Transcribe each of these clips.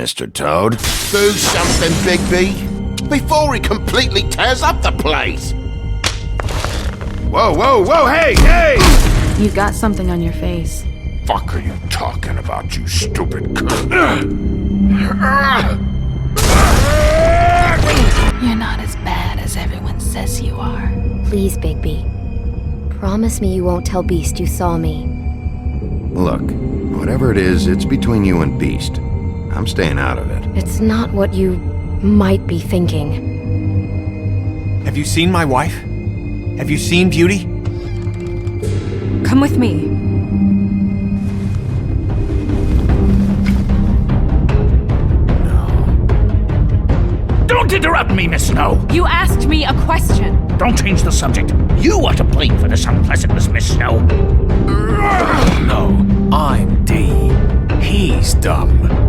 Mr. Toad. Do something, Bigby, before he completely tears up the place. Whoa, whoa, whoa, hey, hey! You've got something on your face. Fuck are you talking about, you stupid cunt? You're not as bad as everyone says you are. Please, Bigby. Promise me you won't tell Beast you saw me. Look, whatever it is, it's between you and Beast. I'm staying out of it. It's not what you might be thinking. Have you seen my wife? Have you seen Beauty? Come with me. Don't interrupt me, Miss Snow! You asked me a question. Don't change the subject. You are to blame for this unpleasantness, Miss Snow. No, I'm D. He's dumb.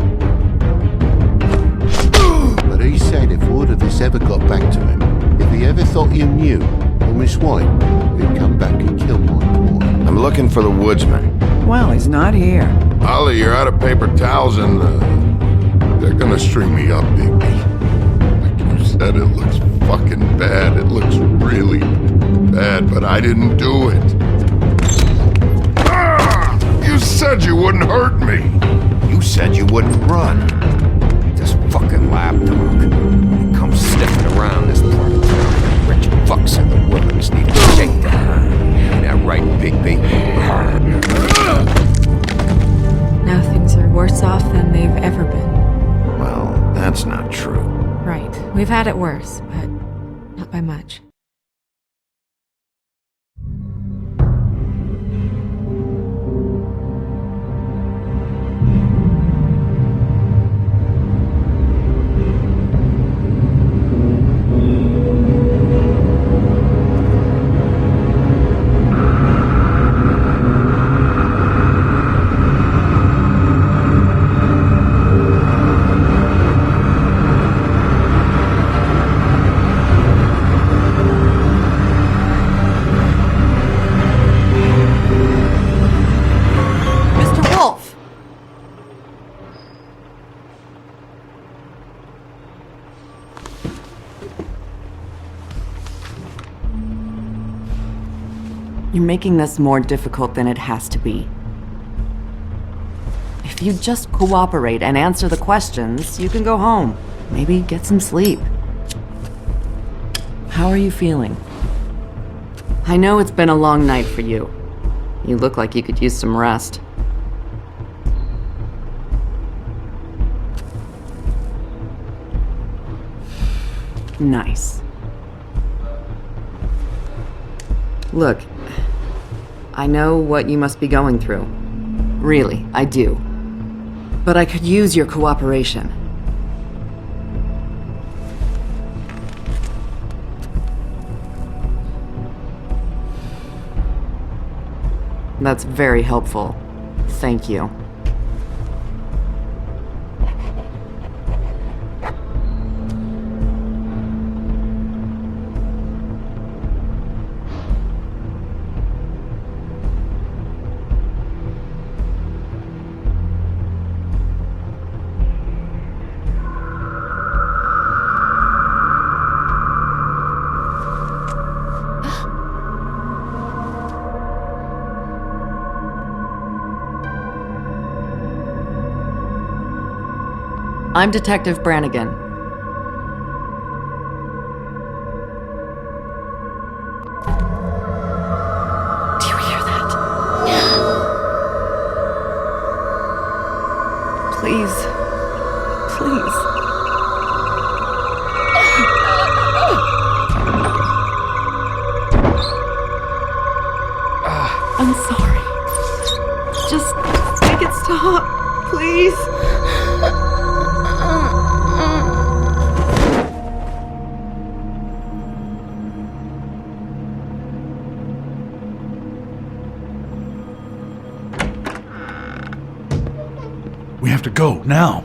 But he said if word of this ever got back to him, if he ever thought you knew, or Miss White, he'd come back and kill my boy. I'm looking for the woodsman. Well, he's not here. Ollie, you're out of paper towels and they're gonna string me up, Bigby. Like you said, it looks fucking bad. It looks really bad, but I didn't do it. You said you wouldn't hurt me. You said you wouldn't run. This fucking lapdog. He comes sniffing around this part of town. Rich fucks in the woodlands need a shakedown. Ain't that right, Bigby? Now things are worse off than they've ever been. Well, that's not true. Right. We've had it worse, but not by much. You're making this more difficult than it has to be. If you just cooperate and answer the questions, you can go home. Maybe get some sleep. How are you feeling? I know it's been a long night for you. You look like you could use some rest. Nice. Look, I know what you must be going through. Really, I do. But I could use your cooperation. That's very helpful. Thank you. I'm Detective Brannigan. Do you hear that? Please. Please. I'm sorry. Just make it stop, please. We have to go, now.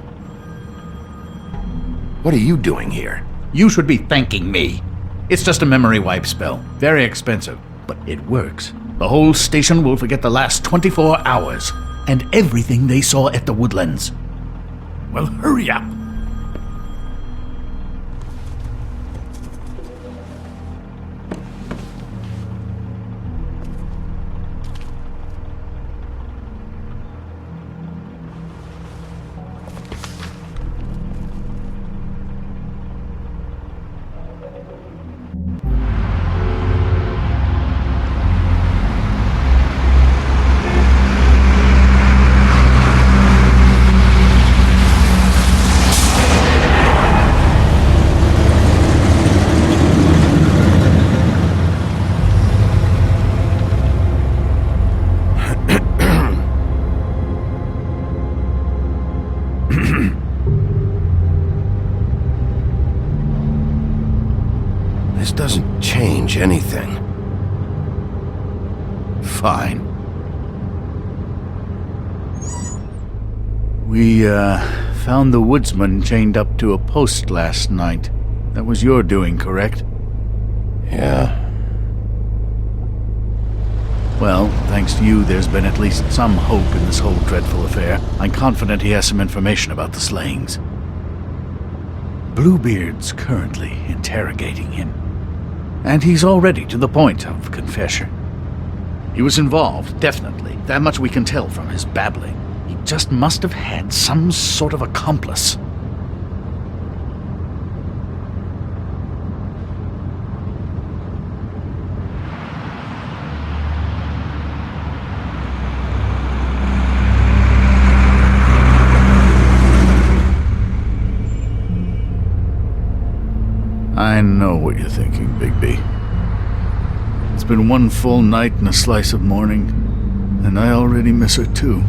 What are you doing here? You should be thanking me. It's just a memory wipe spell. Very expensive, but it works. The whole station will forget the last 24 hours and everything they saw at the Woodlands. Well, hurry up. This doesn't change anything. Fine. We, found the woodsman chained up to a post last night. That was your doing, correct? Yeah. Well, thanks to you, there's been at least some hope in this whole dreadful affair. I'm confident he has some information about the slayings. Bluebeard's currently interrogating him. And he's already to the point of confession. He was involved, definitely. That much we can tell from his babbling. He just must have had some sort of accomplice. I know what you're thinking, Bigby. It's been one full night and a slice of morning, and I already miss her too.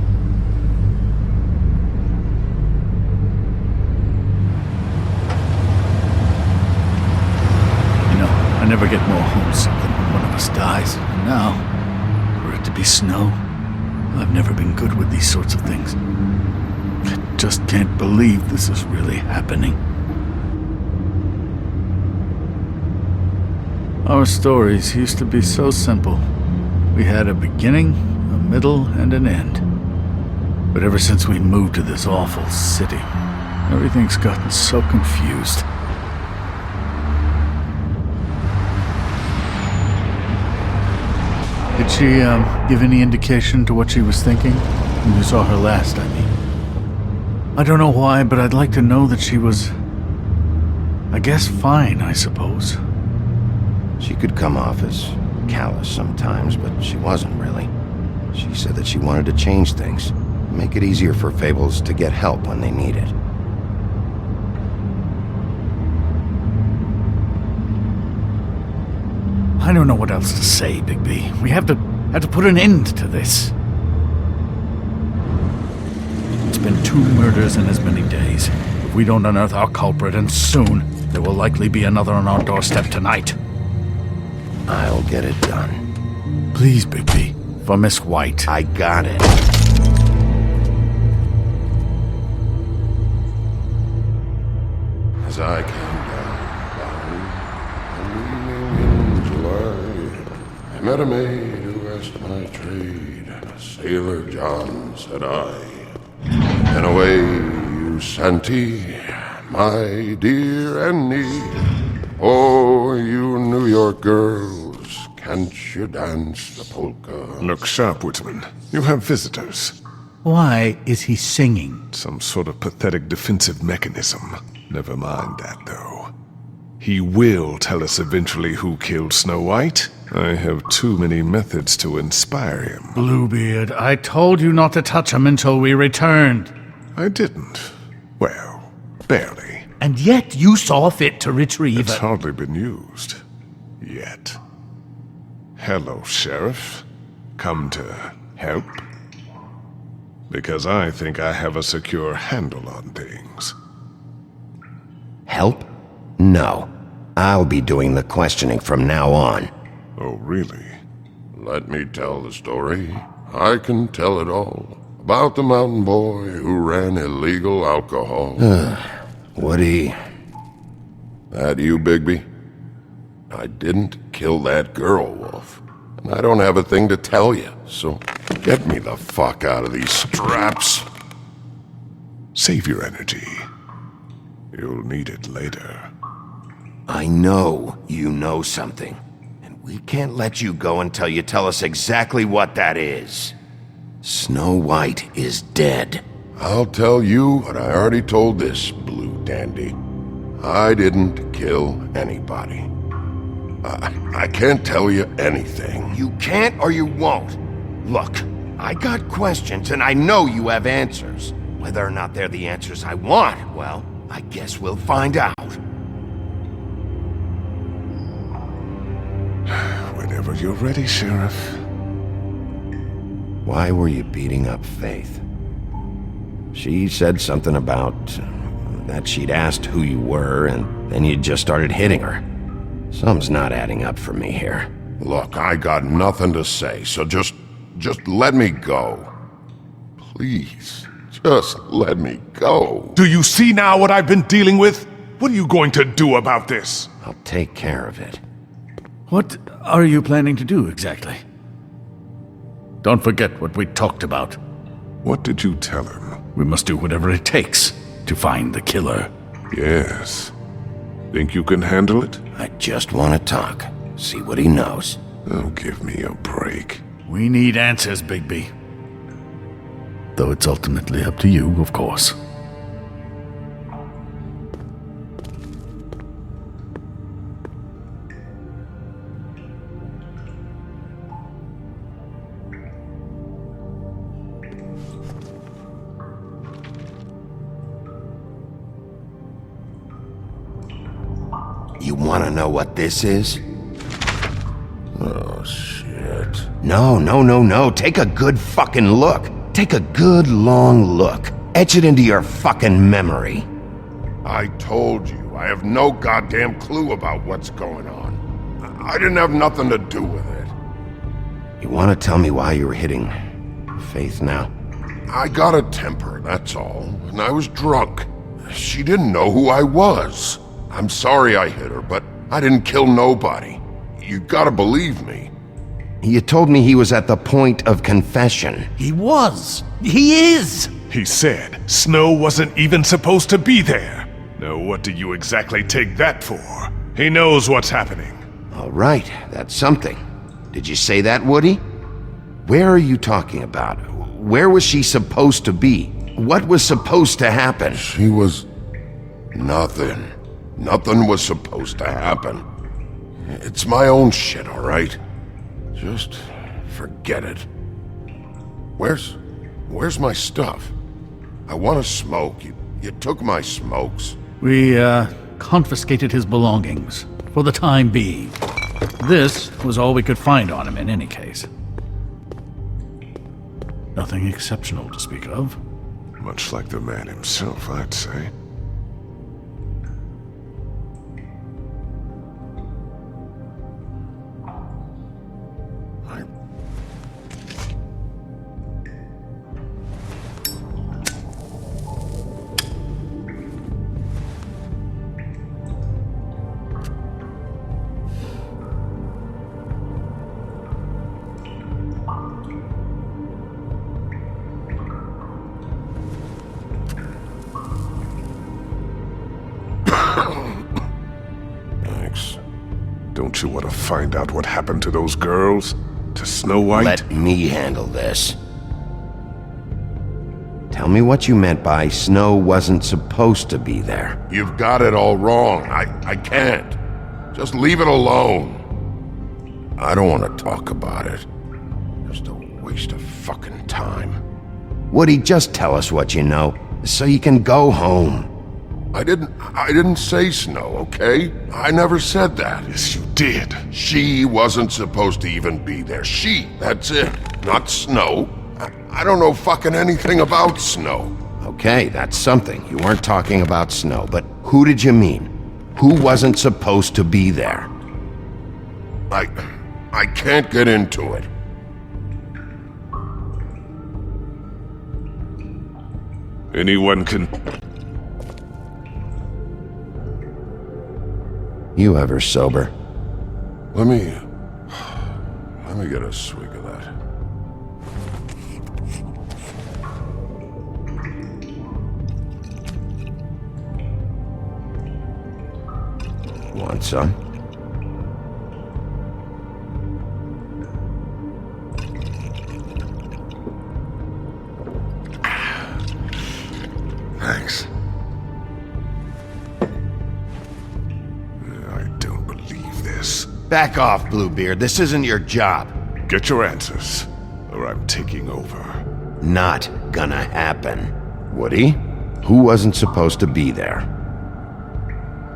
You know, I never get more homesick than when one of us dies. And now, for it to be snow, I've never been good with these sorts of things. I just can't believe this is really happening. Our stories used to be so simple. We had a beginning, a middle, and an end. But ever since we moved to this awful city, everything's gotten so confused. Did she, give any indication to what she was thinking? When you saw her last, I mean. I don't know why, but I'd like to know that she was, I guess, fine, I suppose. She could come off as callous sometimes, but she wasn't really. She said that she wanted to change things, make it easier for Fables to get help when they need it. I don't know what else to say, Bigby. We have to put an end to this. It's been 2 murders in as many days. If we don't unearth our culprit, and soon, there will likely be another on our doorstep tonight. I'll get it done. Please, Bigby. For Miss White. I got it. As I came down in July, I met a maid who asked my trade. Sailor John, said I. And away you Santy, my dear Annie. Oh, you New York girls, can't you dance the polka? Look sharp, Woodsman. You have visitors. Why is he singing? Some sort of pathetic defensive mechanism. Never mind that, though. He will tell us eventually who killed Snow White. I have too many methods to inspire him. Bluebeard, I told you not to touch him until we returned. I didn't. Well, barely. And yet you saw fit to retrieve It's it. hardly been used. Yet. Hello, Sheriff. Come to help? Because I think I have a secure handle on things. Help? No. I'll be doing the questioning from now on. Oh, really? Let me tell the story. I can tell it all. About the mountain boy who ran illegal alcohol. Woody. That you, Bigby? I didn't kill that girl, Wolf. And I don't have a thing to tell you, so get me the fuck out of these straps. Save your energy. You'll need it later. I know you know something, and we can't let you go until you tell us exactly what that is. Snow White is dead. I'll tell you what I already told this blue dandy. I didn't kill anybody. I can't tell you anything. You can't or you won't. Look, I got questions and I know you have answers. Whether or not they're the answers I want, well, I guess we'll find out. Whenever you're ready, Sheriff. Why were you beating up Faith? She said something about that she'd asked who you were, and then you just started hitting her. Something's not adding up for me here. Look, I got nothing to say, so just let me go. Please, just let me go. Do you see now what I've been dealing with? What are you going to do about this? I'll take care of it. What are you planning to do exactly? Don't forget what we talked about. What did you tell him? We must do whatever it takes to find the killer. Yes. Think you can handle it? I just want to talk. See what he knows. Oh, give me a break. We need answers, Bigby. Though it's ultimately up to you, of course. You want to know what this is? Oh, shit. No. Take a good fucking look. Take a good long look. Etch it into your fucking memory. I told you, I have no goddamn clue about what's going on. I didn't have nothing to do with it. You want to tell me why you were hitting Faith now? I got a temper, that's all, and I was drunk. She didn't know who I was. I'm sorry I hit her, but I didn't kill nobody. You gotta believe me. You told me he was at the point of confession. He was. He is. He said Snow wasn't even supposed to be there. Now what do you exactly take that for? He knows what's happening. All right, that's something. Did you say that, Woody? Where are you talking about? Where was she supposed to be? What was supposed to happen? She was... nothing. Nothing was supposed to happen. It's my own shit, all right? Just forget it. Where's my stuff? I want to smoke. You took my smokes. We, confiscated his belongings, for the time being. This was all we could find on him in any case. Nothing exceptional to speak of. Much like the man himself, I'd say. Thanks. Don't you want to find out what happened to those girls? To Snow White? Let me handle this. Tell me what you meant by Snow wasn't supposed to be there. You've got it all wrong. I can't. Just leave it alone. I don't want to talk about it. Just a waste of fucking time. Woody, just tell us what you know, so you can go home. I didn't say Snow, okay? I never said that. Yes, you did. She wasn't supposed to even be there. She, that's it. Not Snow. I don't know fucking anything about Snow. Okay, that's something. You weren't talking about Snow, but who did you mean? Who wasn't supposed to be there? I can't get into it. Anyone can... You ever sober? Let me get a swig of that. Want some? Thanks. I don't believe this. Back off, Bluebeard. This isn't your job. Get your answers, or I'm taking over. Not gonna happen. Woody? Who wasn't supposed to be there?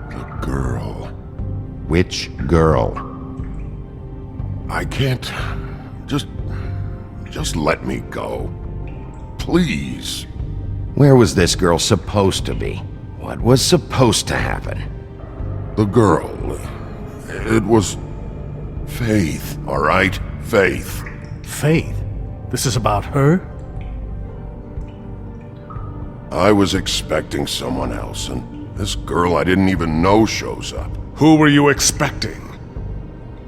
The girl. Which girl? I can't... Just let me go. Please. Where was this girl supposed to be? What was supposed to happen? The girl. It was... Faith, all right? Faith. Faith? This is about her? I was expecting someone else, and this girl I didn't even know shows up. Who were you expecting?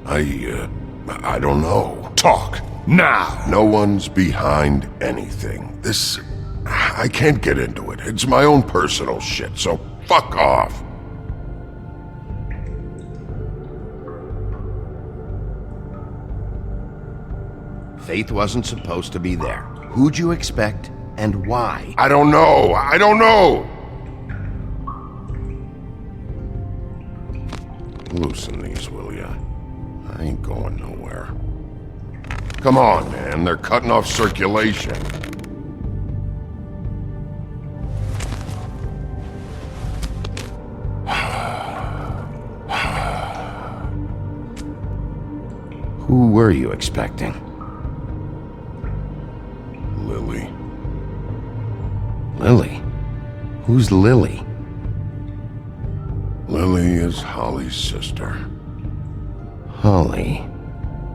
I don't know. Talk, now! No one's behind anything. This... I can't get into it. It's my own personal shit, so fuck off. Faith wasn't supposed to be there. Who'd you expect, and why? I don't know. I don't know! Loosen these, will ya? I ain't going nowhere. Come on, man. They're cutting off circulation. Who were you expecting? Lily. Lily? Who's Lily? Lily is Holly's sister. Holly?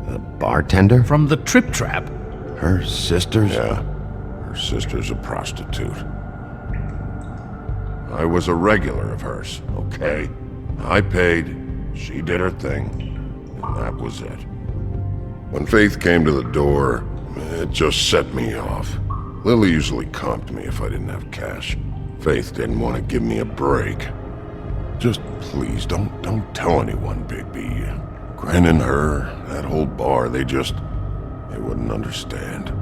The bartender? From the Trip Trap? Her sister's? Yeah. Her sister's a prostitute. I was a regular of hers, okay? I paid, she did her thing, and that was it. When Faith came to the door, it just set me off. Lily usually comped me if I didn't have cash. Faith didn't want to give me a break. Just please, don't tell anyone, Bigby. Gren and her, that whole bar, they wouldn't understand.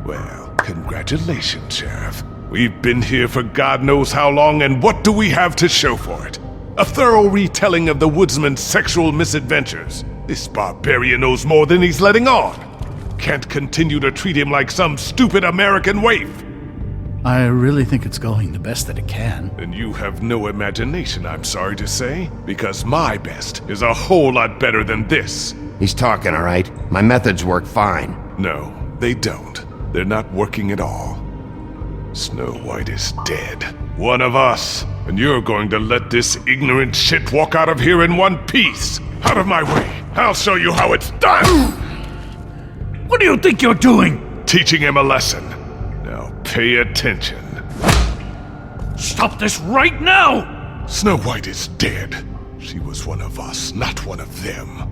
Well, congratulations, Sheriff. We've been here for God knows how long, and what do we have to show for it? A thorough retelling of the woodsman's sexual misadventures. This barbarian knows more than he's letting on. Can't continue to treat him like some stupid American waif. I really think it's going the best that it can. And you have no imagination, I'm sorry to say, because my best is a whole lot better than this. He's talking, all right? My methods work fine. No, they don't. They're not working at all. Snow White is dead. One of us. And you're going to let this ignorant shit walk out of here in one piece. Out of my way. I'll show you how it's done. What do you think you're doing? Teaching him a lesson. Now pay attention. Stop this right now! Snow White is dead. She was one of us, not one of them.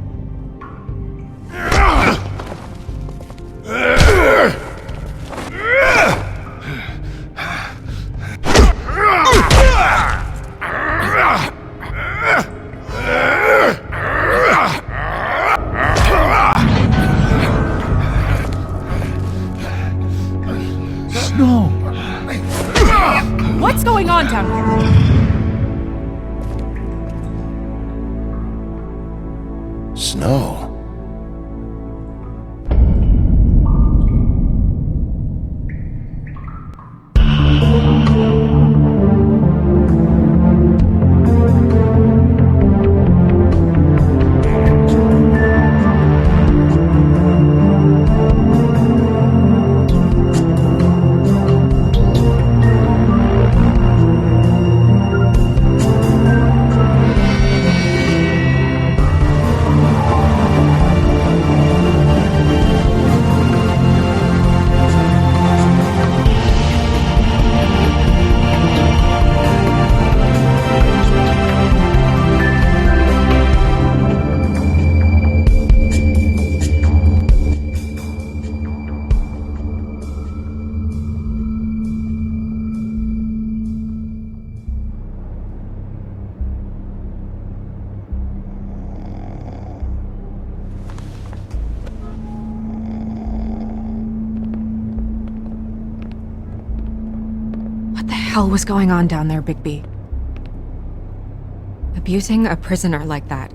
No! What's going on down here? Snow. What the hell was going on down there, Bigby? Abusing a prisoner like that.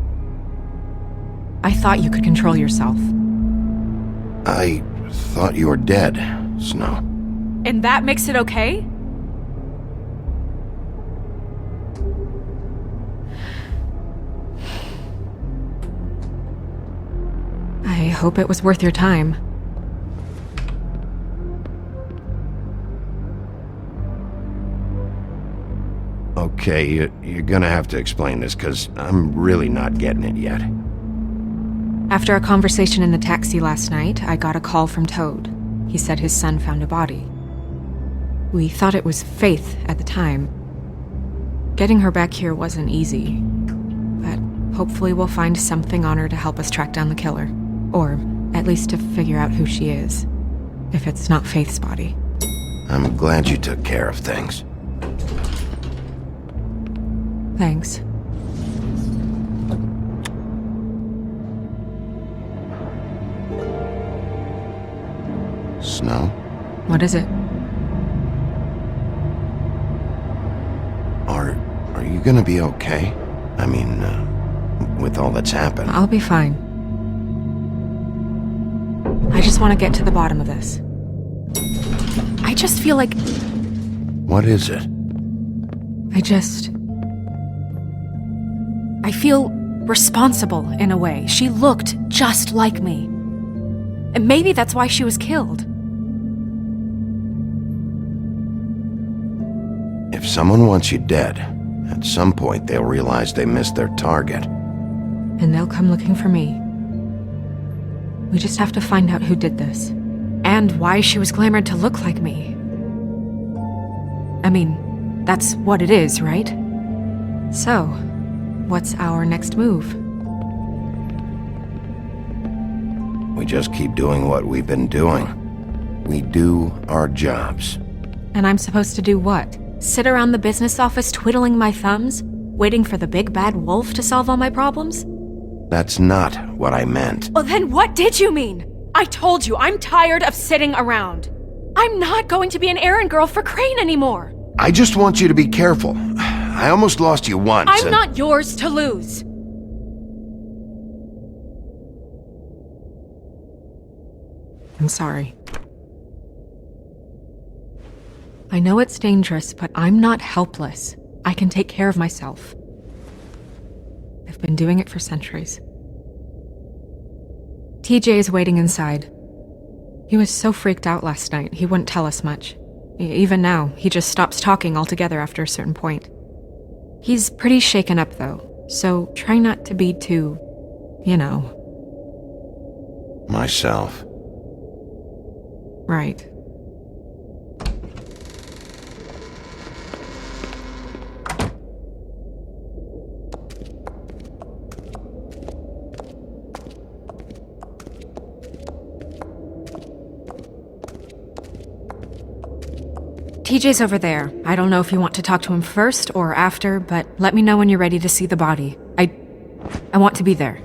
I thought you could control yourself. I thought you were dead, Snow. And that makes it okay? I hope it was worth your time. Okay, you're gonna have to explain this, because I'm really not getting it yet. After a conversation in the taxi last night, I got a call from Toad. He said his son found a body. We thought it was Faith at the time. Getting her back here wasn't easy, but hopefully we'll find something on her to help us track down the killer. Or at least to figure out who she is, if it's not Faith's body. I'm glad you took care of things. Thanks. Snow? What is it? Are you gonna be okay? I mean, with all that's happened. I'll be fine. I just want to get to the bottom of this. I just feel like... What is it? I feel responsible in a way. She looked just like me. And maybe that's why she was killed. If someone wants you dead, at some point they'll realize they missed their target. And they'll come looking for me. We just have to find out who did this. And why she was glamored to look like me. I mean, that's what it is, right? So, what's our next move? We just keep doing what we've been doing. We do our jobs. And I'm supposed to do what? Sit around the business office twiddling my thumbs? Waiting for the big bad wolf to solve all my problems? That's not what I meant. Well, then what did you mean? I told you, I'm tired of sitting around. I'm not going to be an errand girl for Crane anymore. I just want you to be careful. I almost lost you once. I'm not yours to lose. I'm sorry. I know it's dangerous, but I'm not helpless. I can take care of myself. I've been doing it for centuries. TJ is waiting inside. He was so freaked out last night, he wouldn't tell us much. Even now, he just stops talking altogether after a certain point. He's pretty shaken up, though, so try not to be too, Myself. Right. TJ's over there. I don't know if you want to talk to him first or after, but let me know when you're ready to see the body. I want to be there.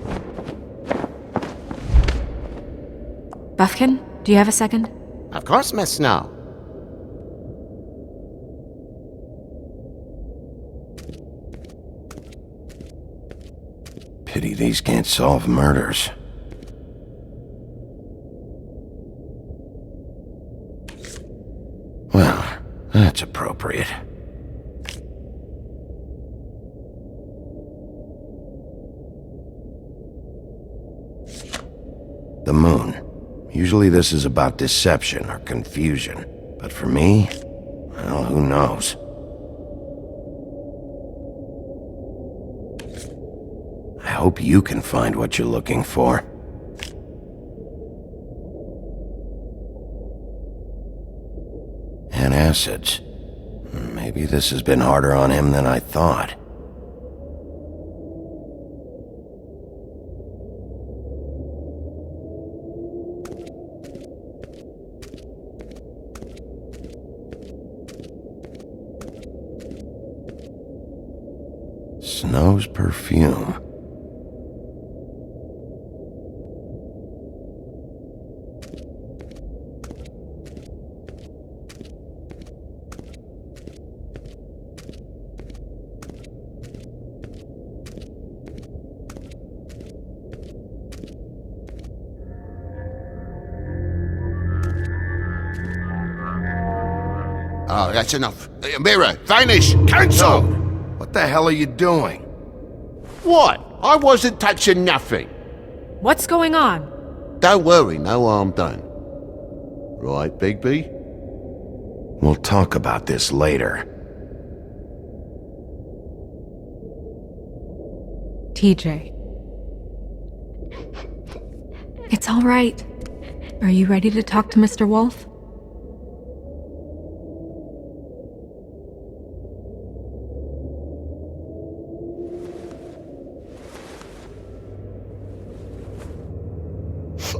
Buffkin, do you have a second? Of course, Miss Snow. Pity these can't solve murders. Well, that's appropriate. The moon. Usually this is about deception or confusion. But for me, well, who knows? I hope you can find what you're looking for. Acids. Maybe this has been harder on him than I thought. Snow's perfume. Right, that's enough. Mirror, vanish, cancel! What the hell are you doing? What? I wasn't touching nothing. What's going on? Don't worry, no harm done. Right, Bigby? We'll talk about this later. TJ. It's all right. Are you ready to talk to Mr. Wolf?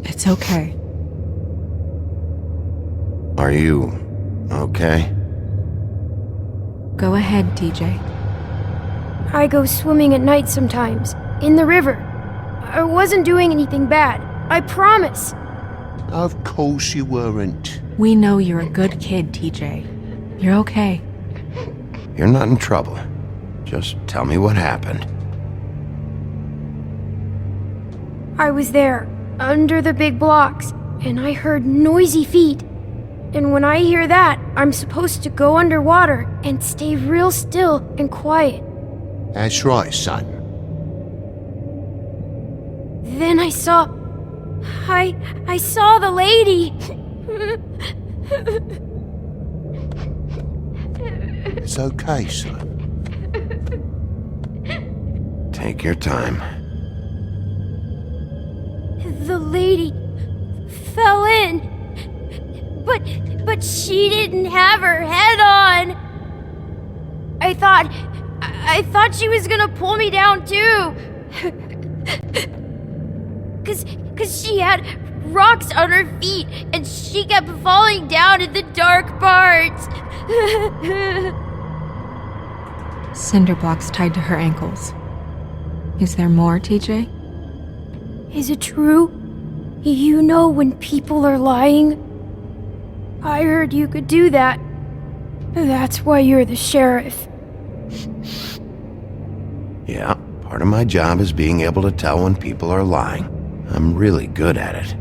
It's okay. Are you okay? Go ahead, TJ. I go swimming at night sometimes, in the river. I wasn't doing anything bad, I promise. Of course you weren't. We know you're a good kid, TJ. You're okay. You're not in trouble. Just tell me what happened. I was there, under the big blocks, and I heard noisy feet. And when I hear that, I'm supposed to go underwater and stay real still and quiet. That's right, son. Then I saw the lady. It's okay, son. Take your time. The lady fell in. But she didn't have her head on. I thought she was gonna pull me down too. Cause she had rocks on her feet and she kept falling down in the dark parts. Cinder blocks tied to her ankles. Is there more, TJ? Is it true? You know when people are lying? I heard you could do that. That's why you're the sheriff. Yeah, part of my job is being able to tell when people are lying. I'm really good at it.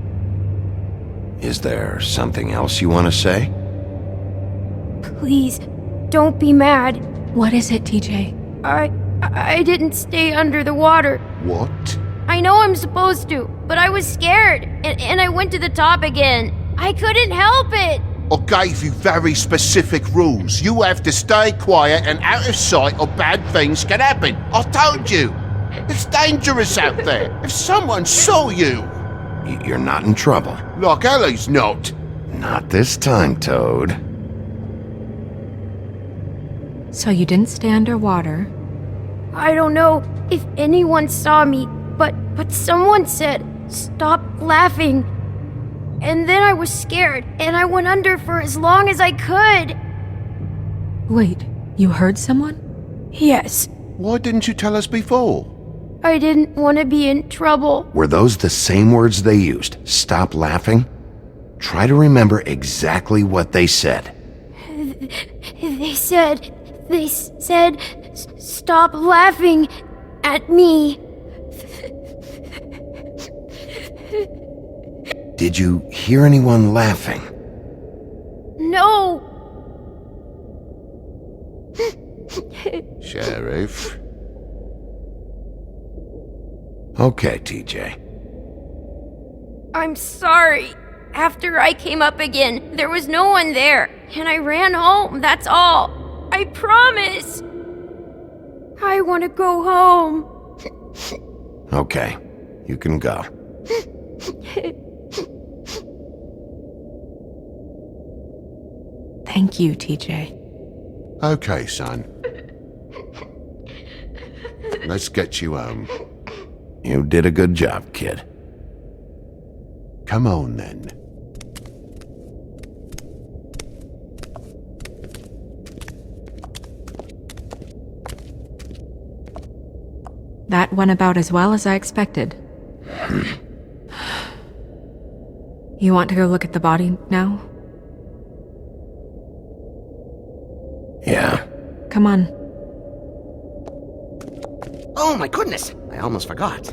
Is there something else you want to say? Please, don't be mad. What is it, TJ? I didn't stay under the water. What? I know I'm supposed to, but I was scared, and I went to the top again. I couldn't help it. I gave you very specific rules. You have to stay quiet and out of sight or bad things can happen. I told you. It's dangerous out there. If someone saw you... You're not in trouble. Like Ellie's not. Not this time, Toad. So you didn't stay underwater. I don't know if anyone saw me, but someone said, "Stop laughing." And then I was scared, and I went under for as long as I could. Wait, you heard someone? Yes, Why didn't you tell us before? I didn't want to be in trouble. Were those the same words they used? Stop laughing? Try to remember exactly what they said. They said, "Stop laughing at me." Did you hear anyone laughing? No. Sheriff. Okay, TJ. I'm sorry. After I came up again, there was no one there, and I ran home, that's all. I promise. I want to go home. Okay, you can go. Thank you, TJ. Okay, son. Let's get you home. You did a good job, kid. Come on, then. That went about as well as I expected. You want to go look at the body now? Yeah. Come on. Oh my goodness! I almost forgot.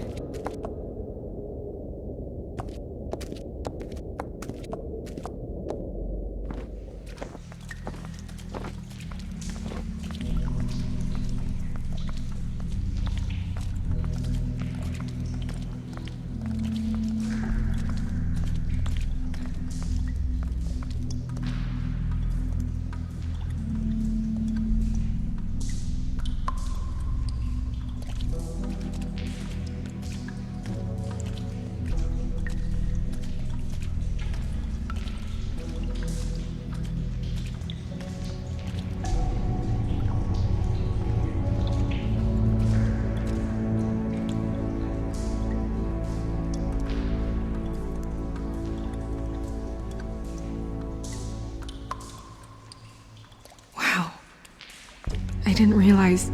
I didn't realize...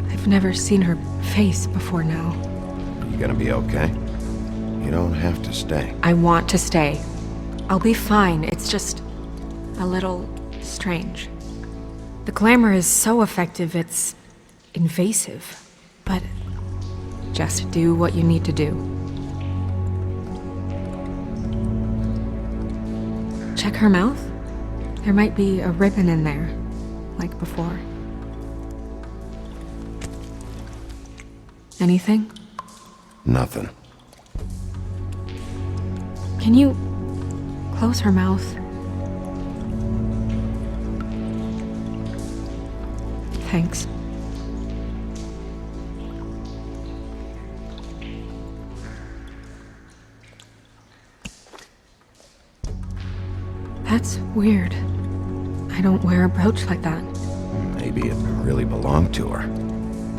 I've never seen her face before now. You gonna be okay? You don't have to stay. I want to stay. I'll be fine, it's just... a little strange. The glamour is so effective, it's... invasive. But... just do what you need to do. Check her mouth. There might be a ribbon in there, like before. Anything? Nothing. Can you close her mouth? Thanks. That's weird. I don't wear a brooch like that. Maybe it really belonged to her.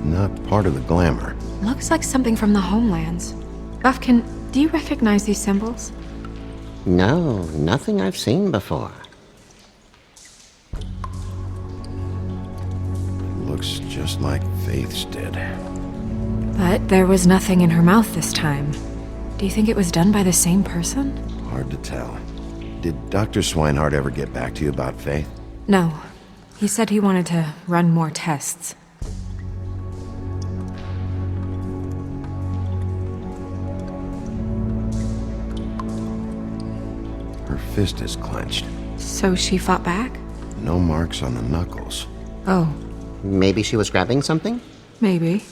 Not part of the glamour. Looks like something from the homelands. Buffkin, do you recognize these symbols? No, nothing I've seen before. Looks just like Faith's did. But there was nothing in her mouth this time. Do you think it was done by the same person? Hard to tell. Did Dr. Swinehart ever get back to you about Faith? No. He said he wanted to run more tests. Her fist is clenched. So she fought back? No marks on the knuckles. Oh, Maybe she was grabbing something? maybe.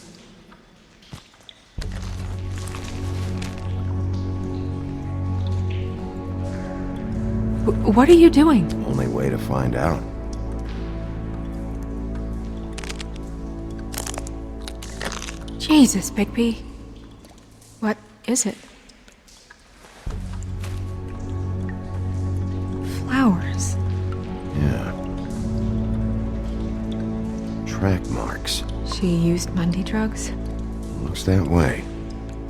What are you doing? Only way to find out. Jesus, Bigby. What is it? Flowers. Yeah. Track marks. She used Mundy drugs? Looks that way.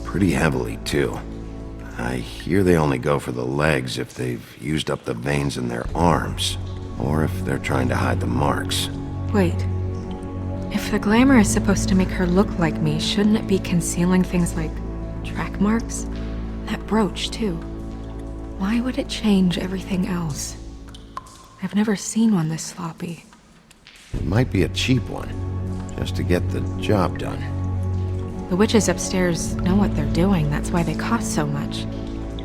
Pretty heavily, too. I hear they only go for the legs if they've used up the veins in their arms, or if they're trying to hide the marks. Wait. If the glamour is supposed to make her look like me, shouldn't it be concealing things like track marks? That brooch, too. Why would it change everything else? I've never seen one this sloppy. It might be a cheap one, just to get the job done. The witches upstairs know what they're doing, that's why they cost so much.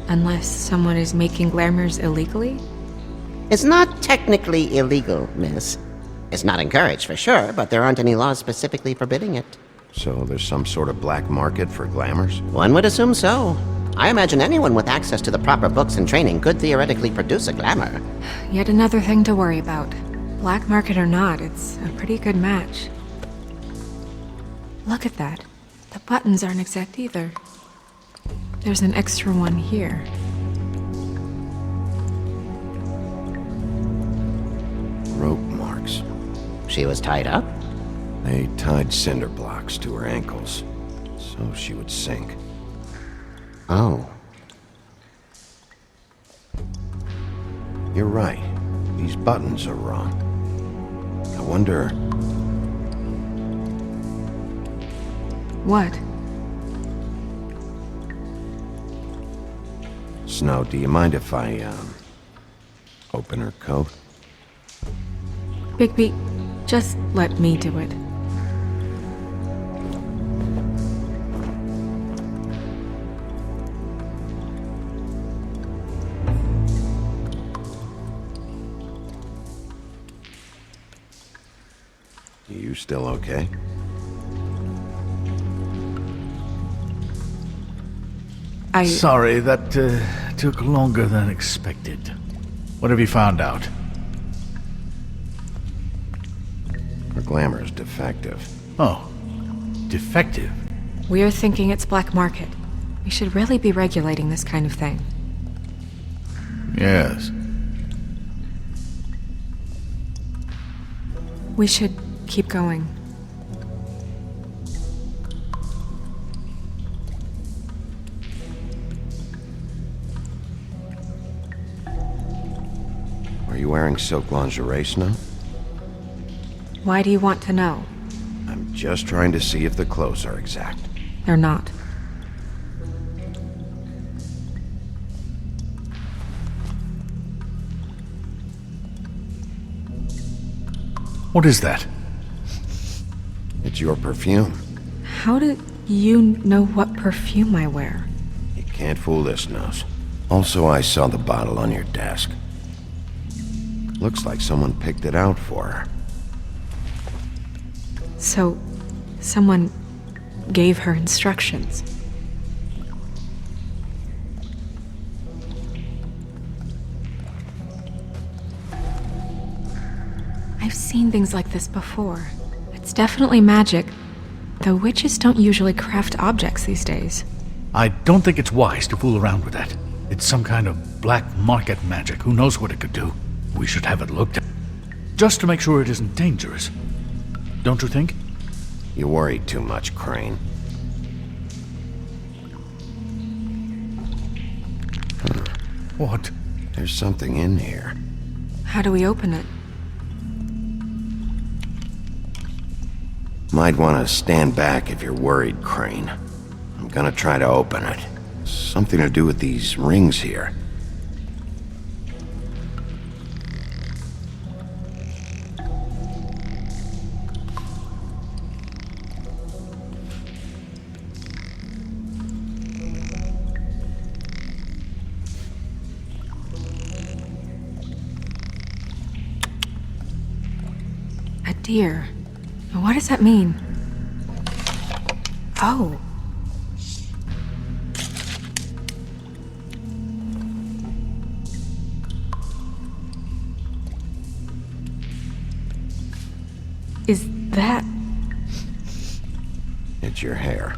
Unless someone is making glamours illegally? It's not technically illegal, miss. It's not encouraged for sure, but there aren't any laws specifically forbidding it. So there's some sort of black market for glamours? One would assume so. I imagine anyone with access to the proper books and training could theoretically produce a glamour. Yet another thing to worry about. Black market or not, it's a pretty good match. Look at that. The buttons aren't exact either. There's an extra one here. Rope marks. She was tied up? They tied cinder blocks to her ankles, so she would sink. Oh. You're right. These buttons are wrong. I wonder... What? Snow, do you mind if I, open her coat? Bigby, just let me do it. You still okay? Sorry, that took longer than expected. What have you found out? Her glamour is defective. Oh, defective? We're thinking it's black market. We should really be regulating this kind of thing. Yes. We should keep going. Are you wearing silk lingerie, Snow? Why do you want to know? I'm just trying to see if the clothes are exact. They're not. What is that? It's your perfume. How do you know what perfume I wear? You can't fool this nose. Also, I saw the bottle on your desk. Looks like someone picked it out for her. So, someone gave her instructions. I've seen things like this before. It's definitely magic, though witches don't usually craft objects these days. I don't think it's wise to fool around with that. It's some kind of black market magic. Who knows what it could do? We should have it looked at. Just to make sure it isn't dangerous. Don't you think? You worry too much, Crane. What? There's something in here. How do we open it? Might want to stand back if you're worried, Crane. I'm gonna try to open it. Something to do with these rings here. A deer. What does that mean? Oh. Is that... It's your hair.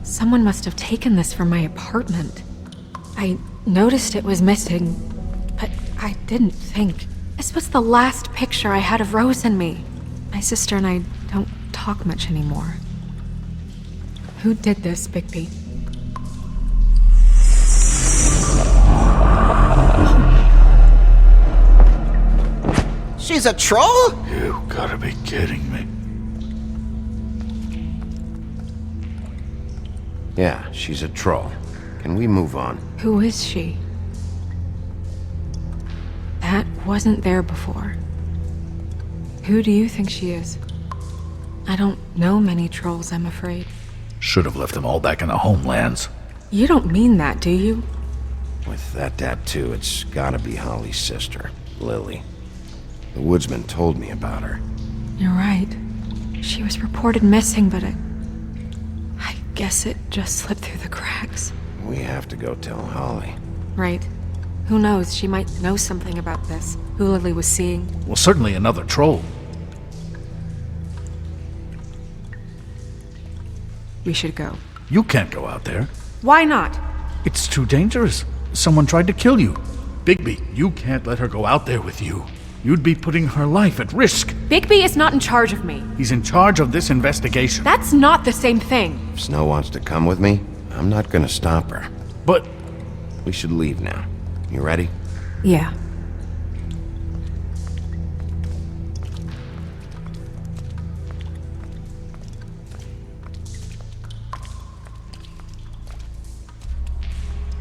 Someone must have taken this from my apartment. I noticed it was missing, but I didn't think. This was the last picture I had of Rose and me. My sister and I don't talk much anymore. Who did this, Bigby? She's a troll? You gotta be kidding me. Yeah, she's a troll. Can we move on? Who is she? That wasn't there before. Who do you think she is? I don't know many trolls, I'm afraid. Should have left them all back in the homelands. You don't mean that, do you? With that tattoo, it's gotta be Holly's sister, Lily. The woodsman told me about her. You're right. She was reported missing, but I guess it just slipped through the cracks. We have to go tell Holly. Right. Who knows, she might know something about this. Who Lily was seeing. Well, certainly another troll. We should go. You can't go out there. Why not? It's too dangerous. Someone tried to kill you. Bigby, you can't let her go out there with you. You'd be putting her life at risk. Bigby is not in charge of me. He's in charge of this investigation. That's not the same thing. If Snow wants to come with me, I'm not gonna stop her. But... We should leave now. You ready? Yeah.